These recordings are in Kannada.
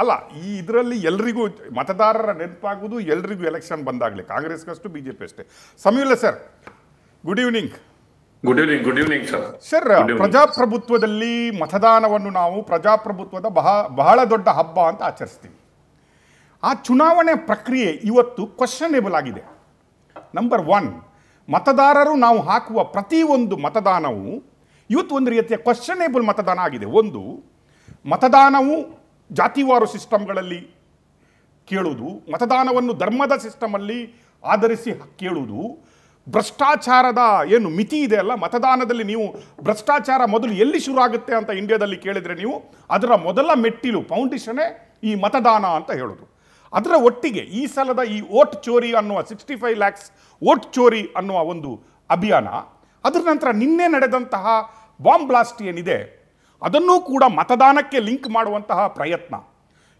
ಅಲ್ಲ, ಈ ಇದರಲ್ಲಿ ಎಲ್ರಿಗೂ ಮತದಾರರ ನೆನಪಾಗುವುದು ಎಲ್ರಿಗೂ ಎಲೆಕ್ಷನ್ ಬಂದಾಗಲೇ, ಕಾಂಗ್ರೆಸ್ಗಷ್ಟು ಬಿ ಜೆ ಪಿ ಅಷ್ಟೇ. ಸಮೀಲ sir, good evening. Good evening. Good evening sir. Sir, ಪ್ರಜಾಪ್ರಭುತ್ವದಲ್ಲಿ ಮತದಾನವನ್ನು ನಾವು ಪ್ರಜಾಪ್ರಭುತ್ವದ ಬಹಳ ದೊಡ್ಡ ಹಬ್ಬ ಅಂತ ಆಚರಿಸ್ತೀವಿ. ಆ ಚುನಾವಣೆ ಪ್ರಕ್ರಿಯೆ ಇವತ್ತು ಕ್ವಶನೇಬಲ್ ಆಗಿದೆ. ನಂಬರ್ 1, ಮತದಾರರು ನಾವು ಹಾಕುವ ಪ್ರತಿಯೊಂದು ಮತದಾನವು ಇವತ್ತು ಒಂದು ರೀತಿಯ ಕ್ವಶನೇಬಲ್ ಮತದಾನ ಆಗಿದೆ. ಒಂದು, ಮತದಾನವು ಜಾತಿವಾರು ಸಿಸ್ಟಮ್ಗಳಲ್ಲಿ ಕೇಳುವುದು, ಮತದಾನವನ್ನು ಧರ್ಮದ ಸಿಸ್ಟಮಲ್ಲಿ ಆಧರಿಸಿ ಕೇಳುವುದು, ಭ್ರಷ್ಟಾಚಾರದ ಏನು ಮಿತಿ ಇದೆ ಅಲ್ಲ ಮತದಾನದಲ್ಲಿ, ನೀವು ಭ್ರಷ್ಟಾಚಾರ ಮೊದಲು ಎಲ್ಲಿ ಶುರು ಆಗುತ್ತೆ ಅಂತ ಇಂಡಿಯಾದಲ್ಲಿ ಕೇಳಿದರೆ ನೀವು ಅದರ ಮೊದಲ ಮೆಟ್ಟಿಲು ಫೌಂಡೇಶನ್ನೇ ಈ ಮತದಾನ ಅಂತ ಹೇಳೋದು. ಅದರ ಒಟ್ಟಿಗೆ ಈ ಸಲದ ಈ ವೋಟ್ ಚೋರಿ ಅನ್ನುವ 65 lakhs ವೋಟ್ ಚೋರಿ ಅನ್ನುವ ಒಂದು ಅಭಿಯಾನ, ಅದರ ನಂತರ ನಿನ್ನೆ ನಡೆದಂತಹ ಬಾಂಬ್ ಬ್ಲಾಸ್ಟ್ ಏನಿದೆ ಅದನ್ನೂ ಕೂಡ ಮತದಾನಕ್ಕೆ ಲಿಂಕ್ ಮಾಡುವಂತಹ ಪ್ರಯತ್ನ,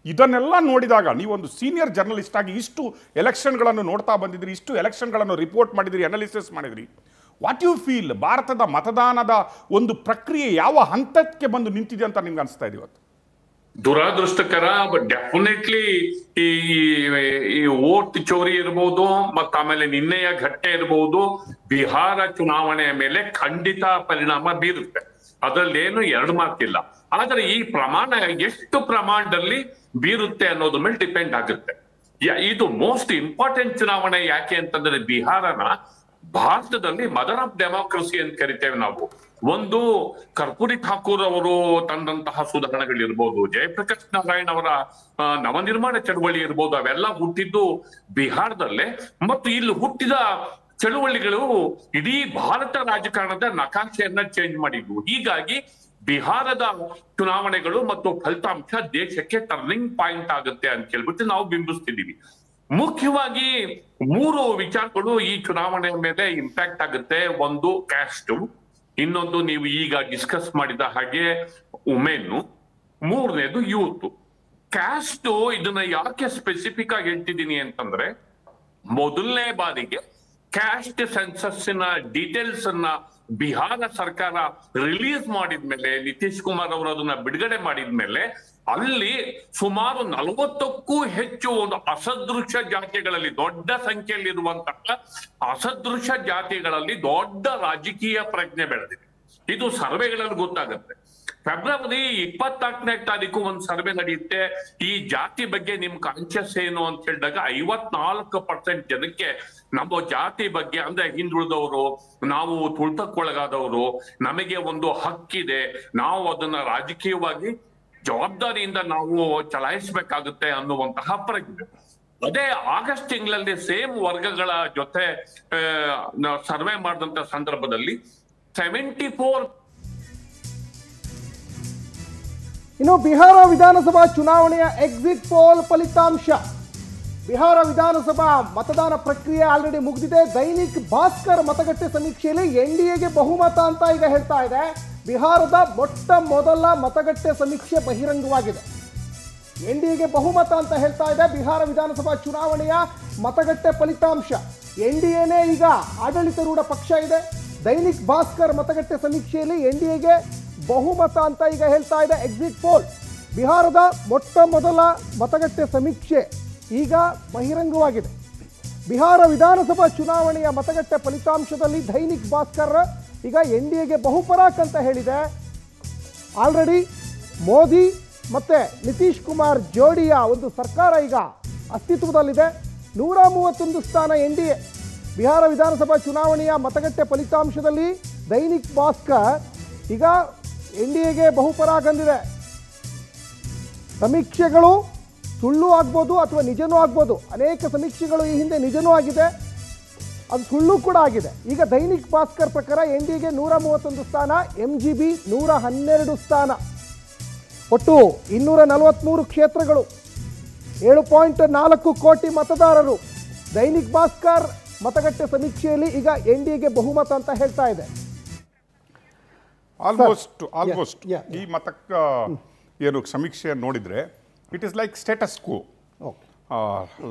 ಇದನ್ನೆಲ್ಲ ನೋಡಿದಾಗ ನೀವೊಂದು ಸೀನಿಯರ್ ಜರ್ನಲಿಸ್ಟ್ ಆಗಿ ಇಷ್ಟು ಎಲೆಕ್ಷನ್ಗಳನ್ನು ನೋಡ್ತಾ ಬಂದಿದ್ರಿ, ಇಷ್ಟು ಎಲೆಕ್ಷನ್ಗಳನ್ನು ರಿಪೋರ್ಟ್ ಮಾಡಿದಿರಿ, ಅನಾಲಿಸಿಸ್ ಮಾಡಿದ್ರಿ. ವಾಟ್ ಯು ಫೀಲ್, ಭಾರತದ ಮತದಾನದ ಒಂದು ಪ್ರಕ್ರಿಯೆ ಯಾವ ಹಂತಕ್ಕೆ ಬಂದು ನಿಂತಿದೆ ಅಂತ ನಿಮ್ಗೆ ಅನಿಸ್ತಾ ಇದೆ ಇವತ್ತು? ದುರಾದೃಷ್ಟಕರ. ಬಟ್ ಡೆಫಿನೆಟ್ಲಿ ಈ ವೋಟ್ ಚೋರಿ ಇರಬಹುದು, ಮತ್ತ ಆಮೇಲೆ ನಿನ್ನೆಯ ಘಟನೆ ಇರಬಹುದು, ಬಿಹಾರ ಚುನಾವಣೆಯ ಮೇಲೆ ಖಂಡಿತ ಪರಿಣಾಮ ಬೀರುತ್ತೆ. ಅದರಲ್ಲೇನು ಎರಡು ಮಾತಿಲ್ಲ. ಆದ್ರೆ ಈ ಪ್ರಮಾಣ ಎಷ್ಟು ಪ್ರಮಾಣದಲ್ಲಿ ಬೀರುತ್ತೆ ಅನ್ನೋದ್ರ ಮೇಲೆ ಡಿಪೆಂಡ್ ಆಗುತ್ತೆ. ಇದು ಮೋಸ್ಟ್ ಇಂಪಾರ್ಟೆಂಟ್ ಚುನಾವಣೆ. ಯಾಕೆ ಅಂತಂದ್ರೆ ಬಿಹಾರನ ಭಾರತದಲ್ಲಿ ಮದರ್ ಆಫ್ ಡೆಮಾಕ್ರಸಿ ಅಂತ ಕರಿತೇವೆ ನಾವು. ಒಂದು, ಕರ್ಪೂರಿ ಠಾಕೂರ್ ಅವರು ತಂದಂತಹ ಸುಧಾರಣೆಗಳಿರ್ಬೋದು, ಜಯಪ್ರಕಾಶ್ ನಾರಾಯಣ್ ಅವರ ನವನಿರ್ಮಾಣ ಚಳವಳಿ ಇರ್ಬೋದು, ಅವೆಲ್ಲ ಹುಟ್ಟಿದ್ದು ಬಿಹಾರದಲ್ಲೇ. ಮತ್ತು ಇಲ್ಲಿ ಹುಟ್ಟಿದ ಚಳುವಳಿಗಳು ಇಡೀ ಭಾರತ ರಾಜಕಾರಣದ ನಕಾಶೆಯನ್ನ ಚೇಂಜ್ ಮಾಡಿದ್ವು. ಹೀಗಾಗಿ ಬಿಹಾರದ ಚುನಾವಣೆಗಳು ಮತ್ತು ಫಲಿತಾಂಶ ದೇಶಕ್ಕೆ ಟರ್ನಿಂಗ್ ಪಾಯಿಂಟ್ ಆಗುತ್ತೆ ಅಂತ ಹೇಳ್ಬಿಟ್ಟು ನಾವು ಬಿಂಬಿಸ್ತಿದ್ದೀವಿ. ಮುಖ್ಯವಾಗಿ 3 ವಿಚಾರಗಳು ಈ ಚುನಾವಣೆ ಮೇಲೆ ಇಂಪ್ಯಾಕ್ಟ್ ಆಗುತ್ತೆ. ಒಂದು, ಕ್ಯಾಸ್ಟ್. ಇನ್ನೊಂದು, ನೀವು ಈಗ ಡಿಸ್ಕಸ್ ಮಾಡಿದ ಹಾಗೆ ವುಮೆನ್. ಮೂರನೇದು, ಯೂತ್. ಕ್ಯಾಸ್ಟ್ ಇದನ್ನ ಯಾಕೆ ಸ್ಪೆಸಿಫಿಕ್ ಆಗಿ ಹೇಳ್ತಿದ್ದೀನಿ ಅಂತಂದ್ರೆ, ಮೊದಲನೇ ಬಾರಿಗೆ ಕ್ಯಾಸ್ಟ್ ಸೆನ್ಸಸ್ಸಿನ ಡೀಟೇಲ್ಸ್ ಅನ್ನ ಬಿಹಾರ ಸರ್ಕಾರ ರಿಲೀಸ್ ಮಾಡಿದ್ಮೇಲೆ, ನಿತೀಶ್ ಕುಮಾರ್ ಅವರು ಅದನ್ನ ಬಿಡುಗಡೆ ಮಾಡಿದ್ಮೇಲೆ, ಅಲ್ಲಿ ಸುಮಾರು 40ಕ್ಕೂ ಹೆಚ್ಚು ಒಂದು ಅಸದೃಶ ಜಾತಿಗಳಲ್ಲಿ, ದೊಡ್ಡ ಸಂಖ್ಯೆಯಲ್ಲಿರುವಂತಹ ಅಸದೃಶ ಜಾತಿಗಳಲ್ಲಿ ದೊಡ್ಡ ರಾಜಕೀಯ ಪ್ರಜ್ಞೆ ಬೆಳೆದಿದೆ. ಇದು ಸರ್ವೆಗಳಲ್ಲಿ ಗೊತ್ತಾಗುತ್ತೆ. ಫೆಬ್ರವರಿ 24ನೇ ತಾರೀಕು ಒಂದು ಸರ್ವೆ ನಡೆಯುತ್ತೆ. ಈ ಜಾತಿ ಬಗ್ಗೆ ನಿಮ್ ಕಾನ್ಶಿಯಸ್ ಏನು ಅಂತ ಹೇಳಿದಾಗ 54% ಜನಕ್ಕೆ ನಮ್ಮ ಜಾತಿ ಬಗ್ಗೆ, ಅಂದ್ರೆ ಹಿಂದುಳಿದವರು, ನಾವು ತುಳಿತಕ್ಕೊಳಗಾದವರು, ನಮಗೆ ಒಂದು ಹಕ್ಕಿದೆ, ನಾವು ಅದನ್ನ ರಾಜಕೀಯವಾಗಿ ಜವಾಬ್ದಾರಿಯಿಂದ ನಾವು ಚಲಾಯಿಸಬೇಕಾಗುತ್ತೆ ಅನ್ನುವಂತಹ ಪ್ರಜ್ಞೆ. ಅದೇ ಆಗಸ್ಟ್ ತಿಂಗಳಲ್ಲಿ ಸೇಮ್ ವರ್ಗಗಳ ಜೊತೆ ಸರ್ವೆ ಮಾಡಿದಂತ ಸಂದರ್ಭದಲ್ಲಿ 74. ಇನ್ನು ಬಿಹಾರ ವಿಧಾನಸಭಾ ಚುನಾವಣೆಯ ಎಕ್ಸಿಟ್ ಪೋಲ್ ಫಲಿತಾಂಶ. ಬಿಹಾರ ವಿಧಾನಸಭಾ ಮತದಾನ ಪ್ರಕ್ರಿಯೆ ಆಲ್ರೆಡಿ ಮುಗಿದಿದೆ. ದೈನಿಕ್ ಭಾಸ್ಕರ್ ಮತಗಟ್ಟೆ ಸಮೀಕ್ಷೆಯಲ್ಲಿ ಎನ್ಡಿಎಗೆ ಬಹುಮತ ಅಂತ ಈಗ ಹೇಳ್ತಾ ಇದೆ. ಬಿಹಾರದ ಮೊಟ್ಟ ಮೊದಲ ಮತಗಟ್ಟೆ ಸಮೀಕ್ಷೆ ಬಹಿರಂಗವಾಗಿದೆ. ಎನ್ಡಿಎಗೆ ಬಹುಮತ ಅಂತ ಹೇಳ್ತಾ ಇದೆ ಬಿಹಾರ ವಿಧಾನಸಭಾ ಚುನಾವಣೆಯ ಮತಗಟ್ಟೆ ಫಲಿತಾಂಶ. ಎನ್ಡಿಎನೇ ಈಗ ಆಡಳಿತಾರೂಢ ಪಕ್ಷ ಇದೆ. ದೈನಿಕ್ ಭಾಸ್ಕರ್ ಮತಗಟ್ಟೆ ಸಮೀಕ್ಷೆಯಲ್ಲಿ ಎನ್ಡಿಎಗೆ ಬಹುಮತ ಅಂತ ಈಗ ಹೇಳ್ತಾ ಇದೆ ಎಕ್ಸಿಟ್ ಪೋಲ್. ಬಿಹಾರದ ಮೊಟ್ಟ ಮೊದಲ ಮತಗಟ್ಟೆ ಸಮೀಕ್ಷೆ ಈಗ ಬಹಿರಂಗವಾಗಿದೆ. ಬಿಹಾರ ವಿಧಾನಸಭಾ ಚುನಾವಣೆಯ ಮತಗಟ್ಟೆ ಫಲಿತಾಂಶದಲ್ಲಿ ದೈನಿಕ್ ಭಾಸ್ಕರ್ ಈಗ ಎನ್ಡಿಎಗೆ ಬಹುಪರಾಕ್ ಅಂತ ಹೇಳಿದೆ. ಆಲ್ರೆಡಿ ಮೋದಿ ಮತ್ತು ನಿತೀಶ್ ಕುಮಾರ್ ಜೋಡಿಯ ಒಂದು ಸರ್ಕಾರ ಈಗ ಅಸ್ತಿತ್ವದಲ್ಲಿದೆ. 131 ಸ್ಥಾನ ಎನ್ಡಿಎ. ಬಿಹಾರ ವಿಧಾನಸಭಾ ಚುನಾವಣೆಯ ಮತಗಟ್ಟೆ ಫಲಿತಾಂಶದಲ್ಲಿ ದೈನಿಕ್ ಭಾಸ್ಕರ್ ಈಗ ಎನ್ಡಿಎಗೆ ಬಹುಪರಾಕ್ ಅಂದಿದೆ. ಸಮೀಕ್ಷೆಗಳು ಸುಳ್ಳು ಆಗ್ಬೋದು ಅಥವಾ ನಿಜನೂ ಆಗ್ಬೋದು. ಅನೇಕ ಸಮೀಕ್ಷೆಗಳು ಈ ಹಿಂದೆ ನಿಜನೂ ಆಗಿದೆ, ಅದು ಸುಳ್ಳು ಕೂಡ ಆಗಿದೆ. ಈಗ ದೈನಿಕ್ ಭಾಸ್ಕರ್ ಪ್ರಕಾರ ಎನ್ಡಿಎಗೆ 131 ಸ್ಥಾನ, ಎಂಜಿಬಿ 112 ಸ್ಥಾನ, ಒಟ್ಟು 243 ಕ್ಷೇತ್ರಗಳು, 7.4 ಕೋಟಿ ಮತದಾರರು. ದೈನಿಕ್ ಭಾಸ್ಕರ್ ಮತಗಟ್ಟೆ ಸಮೀಕ್ಷೆಯಲ್ಲಿ ಈಗ ಎನ್ಡಿಎಗೆ ಬಹುಮತ ಅಂತ ಹೇಳ್ತಾ ಇದೆ. ಆಲ್ಮೋಸ್ಟ್ ಈ ಮತಕ್ಕ ಏನು ಸಮೀಕ್ಷೆ ನೋಡಿದ್ರೆ it is like status quo.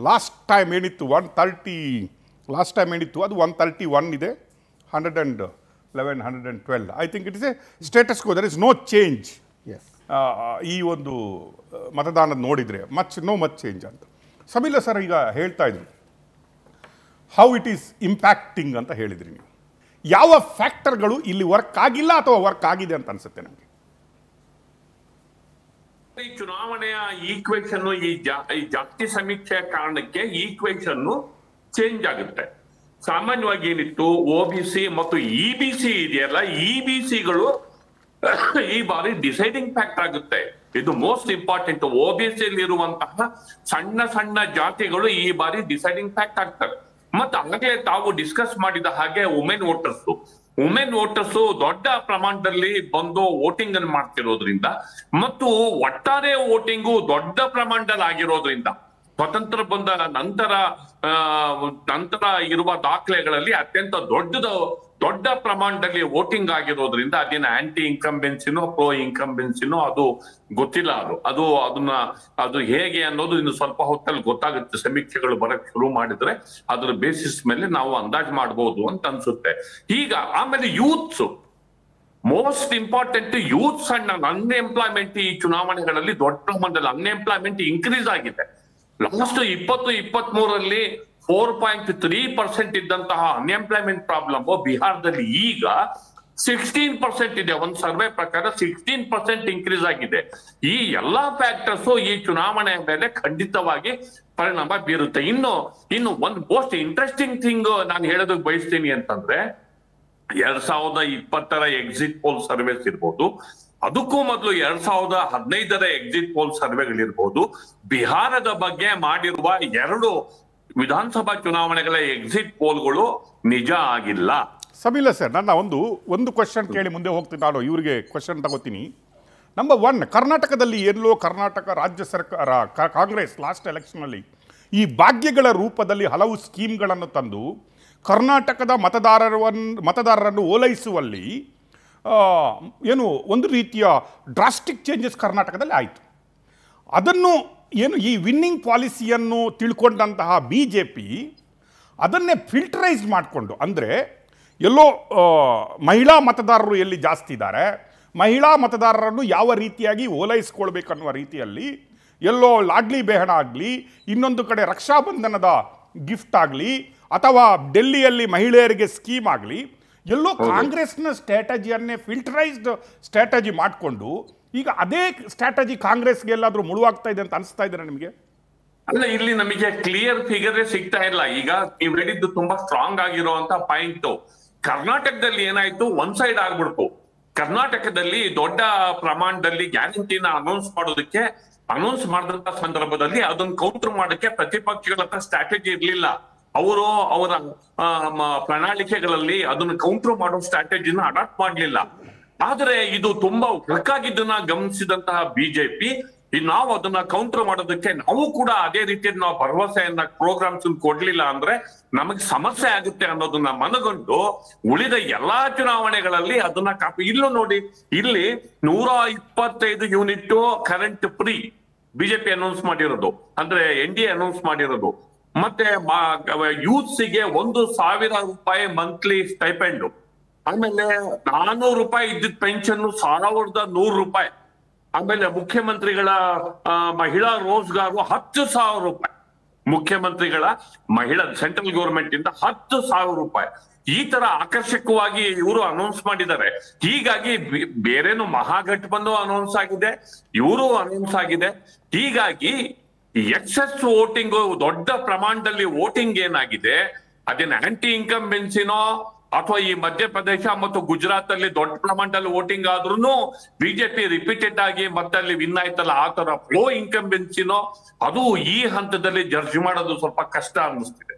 Last time ಏನಿತ್ತು 130, ಲಾಸ್ಟ್ ಟೈಮ್ ಏನಿತ್ತು ಅದು 131 ಇದೆ, 111, 112. I think it is a status quo, there is no change. ಈ ಒಂದು ಮತದಾನ ನೋಡಿದರೆ ಮಚ್ ಚೇಂಜ್ ಅಂತ. ಸಬಿಲ ಸರ್ ಈಗ ಹೇಳ್ತಾ ಇದ್ರು ಹೌ ಇಟ್ ಈಸ್ ಇಂಪ್ಯಾಕ್ಟಿಂಗ್ ಅಂತ ಹೇಳಿದ್ರಿ ನೀವು. ಯಾವ ಫ್ಯಾಕ್ಟರ್ಗಳು ಇಲ್ಲಿ ವರ್ಕ್ ಆಗಿಲ್ಲ ಅಥವಾ ವರ್ಕ್ ಆಗಿದೆ ಅಂತ ಅನ್ಸುತ್ತೆ ನಮಗೆ? ಈ ಚುನಾವಣೆಯ ಈಕ್ವೇಷನ್ ಈ ಜಾತಿ ಸಮೀಕ್ಷೆಯ ಕಾರಣಕ್ಕೆ ಈಕ್ವೇಷನ್ ಚೇಂಜ್ ಆಗುತ್ತೆ. ಸಾಮಾನ್ಯವಾಗಿ ಏನಿತ್ತು OBC ಮತ್ತು EBC ಇದೆಯಲ್ಲ, EBCಗಳು ಈ ಬಾರಿ ಡಿಸೈಡಿಂಗ್ ಫ್ಯಾಕ್ಟರ್ ಆಗುತ್ತೆ. ಇದು ಮೋಸ್ಟ್ ಇಂಪಾರ್ಟೆಂಟ್. OBC ಇರುವಂತಹ ಸಣ್ಣ ಸಣ್ಣ ಜಾತಿಗಳು ಈ ಬಾರಿ ಡಿಸೈಡಿಂಗ್ ಫ್ಯಾಕ್ಟ್ ಆಗ್ತವೆ. ಮತ್ತೆ ಆಗಲೇ ತಾವು ಡಿಸ್ಕಸ್ ಮಾಡಿದ ಹಾಗೆ ವುಮೆನ್ ವೋಟರ್ಸ್ ದೊಡ್ಡ ಪ್ರಮಾಣದಲ್ಲಿ ಬಂದು ವೋಟಿಂಗ್ ಅನ್ನು ಮಾಡ್ತಿರೋದ್ರಿಂದ ಮತ್ತು ಒಟ್ಟಾರೆ ವೋಟಿಂಗು ದೊಡ್ಡ ಪ್ರಮಾಣದಲ್ಲಿ ಆಗಿರೋದ್ರಿಂದ ಸ್ವತಂತ್ರ ಬಂದ ನಂತರ ಇರುವ ದಾಖಲೆಗಳಲ್ಲಿ ಅತ್ಯಂತ ದೊಡ್ಡ ಪ್ರಮಾಣದಲ್ಲಿ ವೋಟಿಂಗ್ ಆಗಿರೋದ್ರಿಂದ ಅದೇನ ಆಂಟಿ ಇನ್ಕಂಬೆನ್ಸಿನೋ ಪ್ರೋ ಇನ್ಕಂಬೆನ್ಸಿನೋ ಅದು ಗೊತ್ತಿಲ್ಲ. ಅದು ಹೇಗೆ ಅನ್ನೋದು ಇನ್ನು ಸ್ವಲ್ಪ ಹೊತ್ತಲ್ಲಿ ಗೊತ್ತಾಗುತ್ತೆ. ಸಮೀಕ್ಷೆಗಳು ಬರಕ್ ಶುರು ಮಾಡಿದ್ರೆ ಅದ್ರ ಬೇಸಿಸ್ ಮೇಲೆ ನಾವು ಅಂದಾಜು ಮಾಡಬಹುದು ಅಂತ ಅನ್ಸುತ್ತೆ. ಈಗ ಆಮೇಲೆ youths, most important youths and unemployment ಈ ಚುನಾವಣೆಗಳಲ್ಲಿ ದೊಡ್ಡ ಪ್ರಮಾಣದಲ್ಲಿ ಅನ್ಎಂಪ್ಲಾಯ್ಮೆಂಟ್ ಇನ್ಕ್ರೀಸ್ ಆಗಿದೆ. ಲಾಸ್ಟ್ 2023 4.3% ಇದ್ದಂತಹ ಅನ್ಎಂಪ್ಲಾಯ್ಮೆಂಟ್ ಪ್ರಾಬ್ಲಮ್ ಬಿಹಾರದಲ್ಲಿ ಈಗ 16% ಇದೆ. ಒಂದು ಸರ್ವೆ ಪ್ರಕಾರ 16% ಇನ್ಕ್ರೀಸ್ ಆಗಿದೆ. ಈ ಎಲ್ಲಾ ಫ್ಯಾಕ್ಟರ್ಸ್ ಈ ಚುನಾವಣೆಯ ಮೇಲೆ ಖಂಡಿತವಾಗಿ ಪರಿಣಾಮ ಬೀರುತ್ತೆ. ಇನ್ನು ಒಂದು ಮೋಸ್ಟ್ ಇಂಟ್ರೆಸ್ಟಿಂಗ್ ಥಿಂಗ್ ನಾನು ಹೇಳೋದಕ್ಕೆ ಬಯಸ್ತೀನಿ ಅಂತಂದ್ರೆ 2020 ಎಕ್ಸಿಟ್ ಪೋಲ್ ಸರ್ವೆಸ್ ಇರ್ಬೋದು, ಅದಕ್ಕೂ ಮೊದಲು 2015 ಎಕ್ಸಿಟ್ ಪೋಲ್ ಸರ್ವೆಗಳಿರ್ಬೋದು, ಬಿಹಾರದ ಬಗ್ಗೆ ಮಾಡಿರುವ 2 ವಿಧಾನಸಭಾ ಚುನಾವಣೆಗಳ ಎಕ್ಸಿಟ್ ಪೋಲ್ಗಳು ನಿಜ ಆಗಿಲ್ಲ. ಸಬಿಲ ಸರ್, ನನ್ನ ಒಂದು ಕ್ವಶನ್ ಕೇಳಿ ಮುಂದೆ ಹೋಗ್ತೀನಿ. ನಾನು ಇವರಿಗೆ ಕ್ವಶನ್ ತಗೋತೀನಿ. ನಂಬರ್ 1, ಕರ್ನಾಟಕದಲ್ಲಿ ಎಲ್ಲೋ ಕರ್ನಾಟಕ ರಾಜ್ಯ ಸರ್ಕಾರ ಕಾಂಗ್ರೆಸ್ ಲಾಸ್ಟ್ ಎಲೆಕ್ಷನ್ನಲ್ಲಿ ಈ ಭಾಗ್ಯಗಳ ರೂಪದಲ್ಲಿ ಹಲವು ಸ್ಕೀಮ್ಗಳನ್ನು ತಂದು ಕರ್ನಾಟಕದ ಮತದಾರರನ್ನು ಓಲೈಸುವಲ್ಲಿ ಒಂದು ರೀತಿಯ ಡ್ರಾಸ್ಟಿಕ್ ಚೇಂಜಸ್ ಕರ್ನಾಟಕದಲ್ಲಿ ಆಯಿತು. ಅದನ್ನು ಈ ವಿನ್ನಿಂಗ್ ಪಾಲಿಸಿಯನ್ನು ತಿಳ್ಕೊಂಡಂತಹ BJP ಅದನ್ನೇ ಫಿಲ್ಟರೈಸ್ ಮಾಡಿಕೊಂಡು, ಅಂದರೆ ಎಲ್ಲೋ ಮಹಿಳಾ ಮತದಾರರು ಎಲ್ಲಿ ಜಾಸ್ತಿ ಇದ್ದಾರೆ, ಮಹಿಳಾ ಮತದಾರರನ್ನು ಯಾವ ರೀತಿಯಾಗಿ ಓಲೈಸ್ಕೊಳ್ಬೇಕನ್ನುವ ರೀತಿಯಲ್ಲಿ ಎಲ್ಲೋ ಲಾಡ್ಲಿ ಬೇಹಣ ಆಗಲಿ, ಇನ್ನೊಂದು ಕಡೆ ರಕ್ಷಾಬಂಧನದ ಗಿಫ್ಟ್ ಆಗಲಿ, ಅಥವಾ ಡೆಲ್ಲಿಯಲ್ಲಿ ಮಹಿಳೆಯರಿಗೆ ಸ್ಕೀಮ್ ಆಗಲಿ, ಎಲ್ಲೋ ಕಾಂಗ್ರೆಸ್ನ ಸ್ಟ್ರಾಟಜಿಯನ್ನೇ ಫಿಲ್ಟರೈಸ್ಡ್ ಸ್ಟ್ರಾಟಜಿ ಮಾಡಿಕೊಂಡು ಈಗ ಅದೇ ಸ್ಟ್ರಾಟಜಿ ಕಾಂಗ್ರೆಸ್ಗೆ ಎಲ್ಲಾದ್ರೂ ಮುಳುವಾಗ್ತಾ ಇದೆ ಅಂತ ಅನಿಸ್ತಾ ಇದ್ದಾರೆ ನಿಮಗೆ? ಅಲ್ಲ, ಇಲ್ಲಿ ನಮಗೆ ಕ್ಲಿಯರ್ ಫಿಗರ್ ಸಿಗ್ತಾ ಇಲ್ಲ. ಈಗ ನೀವು ಹೇಳಿದ್ದು ತುಂಬಾ ಸ್ಟ್ರಾಂಗ್ ಆಗಿರುವಂತ ಪಾಯಿಂಟ್. ಕರ್ನಾಟಕದಲ್ಲಿ ಏನಾಯ್ತು, ಒನ್ ಸೈಡ್ ಆಗ್ಬಿಡ್ತು. ಕರ್ನಾಟಕದಲ್ಲಿ ದೊಡ್ಡ ಪ್ರಮಾಣದಲ್ಲಿ ಗ್ಯಾರಂಟಿನ ಅನೌನ್ಸ್ ಮಾಡಿದಂತ ಸಂದರ್ಭದಲ್ಲಿ ಅದನ್ನ ಕೌಂಟರ್ ಮಾಡೋಕ್ಕೆ ಪ್ರತಿಪಕ್ಷಗಳ ಹತ್ರ ಸ್ಟ್ರಾಟಜಿ ಇರ್ಲಿಲ್ಲ. ಅವರ ಪ್ರಣಾಳಿಕೆಗಳಲ್ಲಿ ಅದನ್ನು ಕೌಂಟರ್ ಮಾಡೋ ಸ್ಟ್ರಾಟಜಿನ ಅಡಾಪ್ಟ್ ಮಾಡ್ಲಿಲ್ಲ. ಆದ್ರೆ ಇದು ತುಂಬಾ ವರ್ಕ್ ಆಗಿದ್ದನ್ನ ಗಮನಿಸಿದಂತಹ BJP ನಾವು ಅದನ್ನ ಕೌಂಟರ್ ಮಾಡೋದಕ್ಕೆ ನಾವು ಕೂಡ ಅದೇ ರೀತಿಯಲ್ಲಿ ನಾವು ಭರವಸೆಯನ್ನ ಪ್ರೋಗ್ರಾಮ್ಸ್ ಕೊಡ್ಲಿಲ್ಲ ಅಂದ್ರೆ ನಮಗೆ ಸಮಸ್ಯೆ ಆಗುತ್ತೆ ಅನ್ನೋದನ್ನ ಮನಗಂಡು ಉಳಿದ ಎಲ್ಲಾ ಚುನಾವಣೆಗಳಲ್ಲಿ ಅದನ್ನ ಇಲ್ಲೂ ನೋಡಿ, ಇಲ್ಲಿ 125 unit current free BJP announce ಮಾಡಿರೋದು, ಅಂದ್ರೆ NDA ಅನೌನ್ಸ್ ಮಾಡಿರೋದು. ಮತ್ತೆ ಯೂತ್ಸ್ಗೆ 1,000 ರೂಪಾಯಿ ಮಂತ್ಲಿ ಸ್ಟೈಪೆಂಡ್, ಆಮೇಲೆ 400 ರೂಪಾಯಿ ಇದ್ದಿದ್ದ ಪೆನ್ಷನ್ 1,100 ರೂಪಾಯಿ, ಆಮೇಲೆ ಮುಖ್ಯಮಂತ್ರಿಗಳ ಮಹಿಳಾ ರೋಜ್ಗಾರು 10,000 ರೂಪಾಯಿ, ಮುಖ್ಯಮಂತ್ರಿಗಳ ಸೆಂಟ್ರಲ್ ಗೌರ್ಮೆಂಟ್ ಇಂದ 10,000 ರೂಪಾಯಿ. ಈ ತರ ಆಕರ್ಷಕವಾಗಿ ಇವರು ಅನೌನ್ಸ್ ಮಾಡಿದ್ದಾರೆ. ಹೀಗಾಗಿ ಬೇರೇನು ಮಹಾಗಠಬಂಧನ್ ಅನೌನ್ಸ್ ಆಗಿದೆ, ಇವರು ಅನೌನ್ಸ್ ಆಗಿದೆ. ಹೀಗಾಗಿ ಎಕ್ಸೆಸ್ ವೋಟಿಂಗ್, ದೊಡ್ಡ ಪ್ರಮಾಣದಲ್ಲಿ ವೋಟಿಂಗ್ ಏನಾಗಿದೆ, ಅದೇನು ಆಂಟಿ ಇನ್ಕಂಬೆನ್ಸಿನೋ ಅಥವಾ ಈ ಮಧ್ಯಪ್ರದೇಶ ಮತ್ತು ಗುಜರಾತ್ ಅಲ್ಲಿ ದೊಡ್ಡ ಪ್ರಮಾಣದಲ್ಲಿ ವೋಟಿಂಗ್ ಆದ್ರೂ BJP ರಿಪೀಟೆಡ್ ಆಗಿ ಮತ್ತೆ ಅಲ್ಲಿ ವಿನ್ ಆಯ್ತಲ್ಲ, ಆ ತರ ಪ್ರೋ ಇನ್ಕಂಬೆನ್ಸಿನೋ ಅದು ಈ ಹಂತದಲ್ಲಿ ಜಡ್ಜ್ ಮಾಡೋದು ಸ್ವಲ್ಪ ಕಷ್ಟ ಅನ್ನಿಸ್ತಿದೆ.